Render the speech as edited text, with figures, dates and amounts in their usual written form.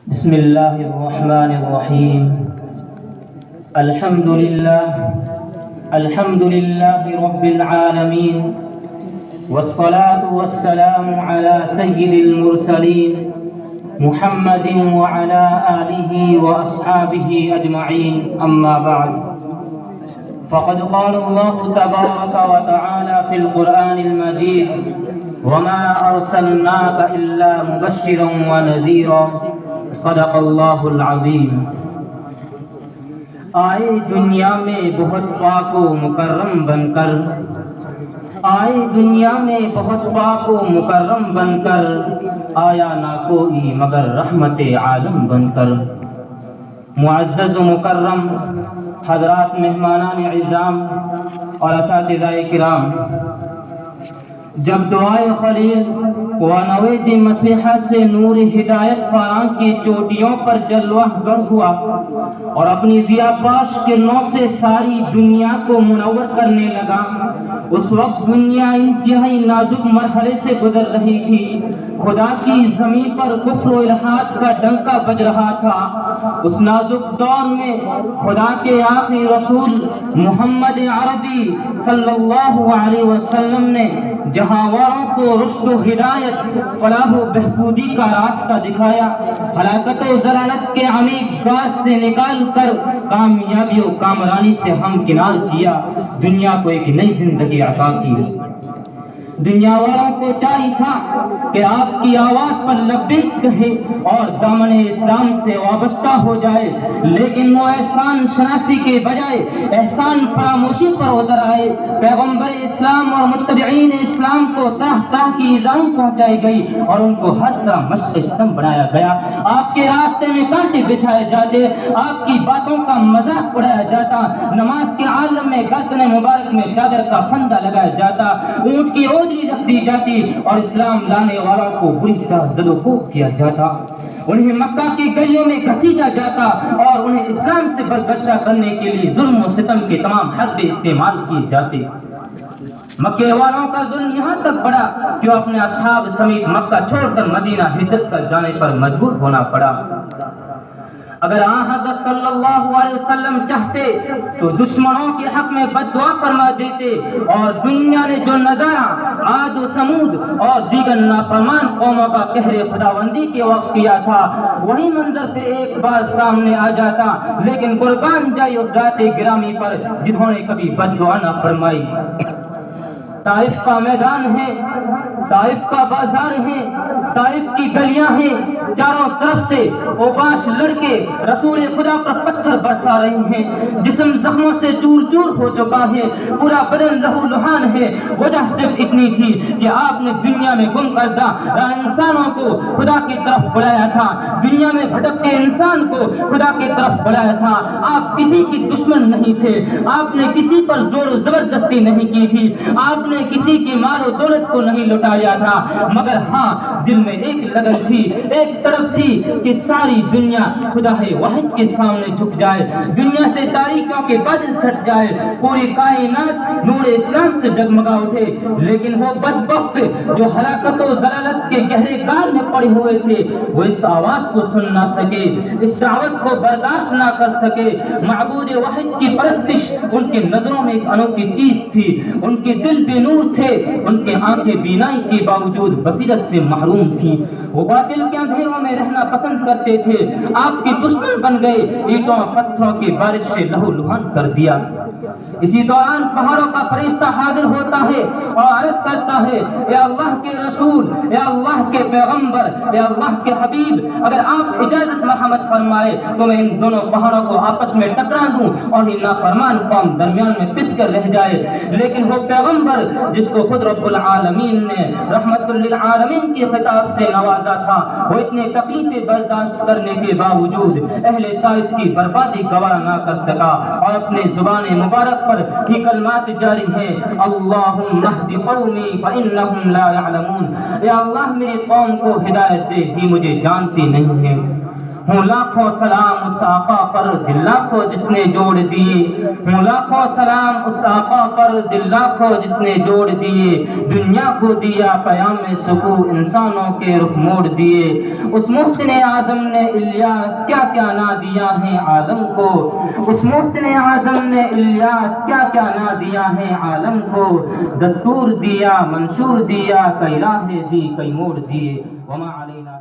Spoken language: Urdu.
بسم الله الرحمن الرحيم. الحمد لله رب العالمين، والصلاة والسلام على سيد المرسلين محمد وعلى آله وأصحابه أجمعين. أما بعد، فقد قال الله تبارك وتعالى في القرآن المجيد: وما أرسلناك إلا مبشرا ونذيرا. صدق اللہ العظیم. آئے دنیا میں بہت پاک و مکرم بن کر، آئے دنیا میں بہت پاک و مکرم بن کر، آیا نہ کوئی مگر رحمت عالم بن کر. معزز و مکرم حضرات، مہمانان اعظام اور اساتذہ کرام، جب دعائے خلیل و نوید مسیحہ سے نور ہدایت فاراں کی چوٹیوں پر جلوہ گر ہوا اور اپنی ضیاء پاش کے نور سے ساری دنیا کو منور کرنے لگا، اس وقت دنیا انتہائی نازک مرحلے سے گزر رہی تھی. خدا کی زمین پر کفر و الحاد کا ڈنکا بج رہا تھا. اس نازک دور میں خدا کے آخری رسول محمد عربی صلی اللہ علیہ وسلم نے جہاں والوں کو رشد و ہدایت، فلاح و بہبودی کا راستہ دکھایا، ہلاکت و ضلالت کے عمیق گاہ سے نکال کر کامیابی و کامرانی سے ہمکنار کیا، دنیا کو ایک نئی زندگی عطا کی. دنیا والوں کو چاہیے تھا کہ آپ کی آواز پر لبیک کہے اور دامن اسلام سے وابستہ ہو جائے، لیکن وہ احسان شناسی کے بجائے احسان فراموشی پر اتر آئے. پیغمبر اسلام اور متبعین اسلام کو تہ تہ کی ایذائیں پہنچائی گئی اور ان کو ہر طرح مشق استم بنایا گیا. آپ کے راستے میں کانٹے بچھائے جاتے، آپ کی باتوں کا مذاق اڑایا جاتا، نماز کے عالم میں گردن مبارک میں چادر کا پھندا لگایا جاتا، اونٹ کی روزی رکھ دی جاتی اور اسلام لانے والوں کو بری طرح زد و کوب کیا جاتا. انہیں مکہ کی گلیوں میں گھسیٹا جاتا اور انہیں اسلام سے برگشتہ کرنے کے لیے ظلم و ستم کے تمام حربے استعمال کیے جاتے. مکے والوں کا ظلم یہاں تک بڑھا کہ وہ اپنے اصحاب سمیت مکہ چھوڑ کر مدینہ ہجرت کر جانے پر مجبور ہونا پڑا. اگر حضرت صلی اللہ علیہ وسلم چاہتے تو دشمنوں کے حق میں بد دعا فرما دیتے اور دنیا نے جو نظارہ عاد و ثمود اور دیگر نافرمان قوموں کا قہر خداوندی کے وقت کیا تھا، وہی منظر پھر ایک بار سامنے آ جاتا. لیکن قربان جائے اس ذات گرامی پر جنہوں نے کبھی بد دعا نہ فرمائی. طائف کا میدان ہے، طائف کا بازار ہے، طائف کی گلیاں ہیں، چاروں طرف سے اوباش لڑکے رسول خدا پر پتھر برسا رہے ہیں. جسم زخموں سے چور چور ہو چکا ہے، پورا بدن لہو لہان ہے. وجہ صرف اتنی تھی کہ آپ نے دنیا میں گم کردہ انسانوں کو خدا کی طرف بلایا تھا، دنیا میں بھٹکتے انسان کو خدا کی طرف بلایا تھا. آپ کسی کی دشمن نہیں تھے، آپ نے کسی پر زور و زبردستی نہیں کی تھی، آپ نے کسی کی مال و دولت کو نہیں لٹایا تھا، مگر ہاں دل میں ایک لگن تھی، ایک طرف تھی کہ ساری دنیا خدا واحد کے سامنے جھک جائے، دنیا سے تاریکیوں کے بادل چھٹ جائے، پوری کائنات نور اسلام سے جگمگا اٹھے. لیکن وہ بدبخت جو ہلاکت و ضلالت کے گہرے گال میں پڑے ہوئے تھے، وہ اس آواز کو سن نہ سکے، اس دعوت کو برداشت نہ کر سکے. معبود واحد کی پرستش ان کی نظروں میں ایک انوکھی چیز تھی، ان کے دل بے نور تھے، ان کے آنکھیں بینائی کے باوجود بصیرت سے محروم تھی. وہ باطل کے اندھیروں میں رہنا پسند کرتے تھے. آپ کے دشمن بن گئے، اینٹوں پتھروں کی بارش سے لہو لہان کر دیا. اسی دوران پہاڑوں کا فرشتہ حاضر ہوتا ہے اور عرض کرتا ہے: اے اللہ کے رسول، اے اللہ کے پیغمبر، اے اللہ کے حبیب، اگر آپ اجازت مرحمت فرمائے تو میں ان دونوں پہاڑوں کو آپس میں ٹکرا دوں اور یہ نافرمان قوم درمیان میں پس کر رہ جائے. لیکن وہ پیغمبر جس کو خود رب العالمین نے رحمت للعالمین کی خطاب سے نوازا تھا، وہ اتنے تکلیفیں برداشت کرنے کے باوجود اہل طائف کی بربادی گوارا نہ کر سکا اور اپنے زبان مبارک پر یہ کلمات جاری ہیں: اللہم اہد قومی فانہم لا یعلمون. اے اللہ میری قوم کو ہدایت دے، یہ مجھے جانتی نہیں ہے. ہوں لاکھوں سلام اس آقا پر دل لاکھوں جس نے جوڑ دیے، ہوں لاکھوں سلام اس آقا پر دل لاکھوں جس نے جوڑ دیے، دنیا کو دیا پیام سکو انسانوں کے رخ موڑ دیے۔ اس محسن اعظم نے الیاس کیا کیا نہ دیا ہے عالم کو، اس محسن اعظم نے الیاس کیا کیا نہ دیا ہے عالم کو، دستور دیا منشور دیا، کئی راہیں دی کئی موڑ دیے، وما علینا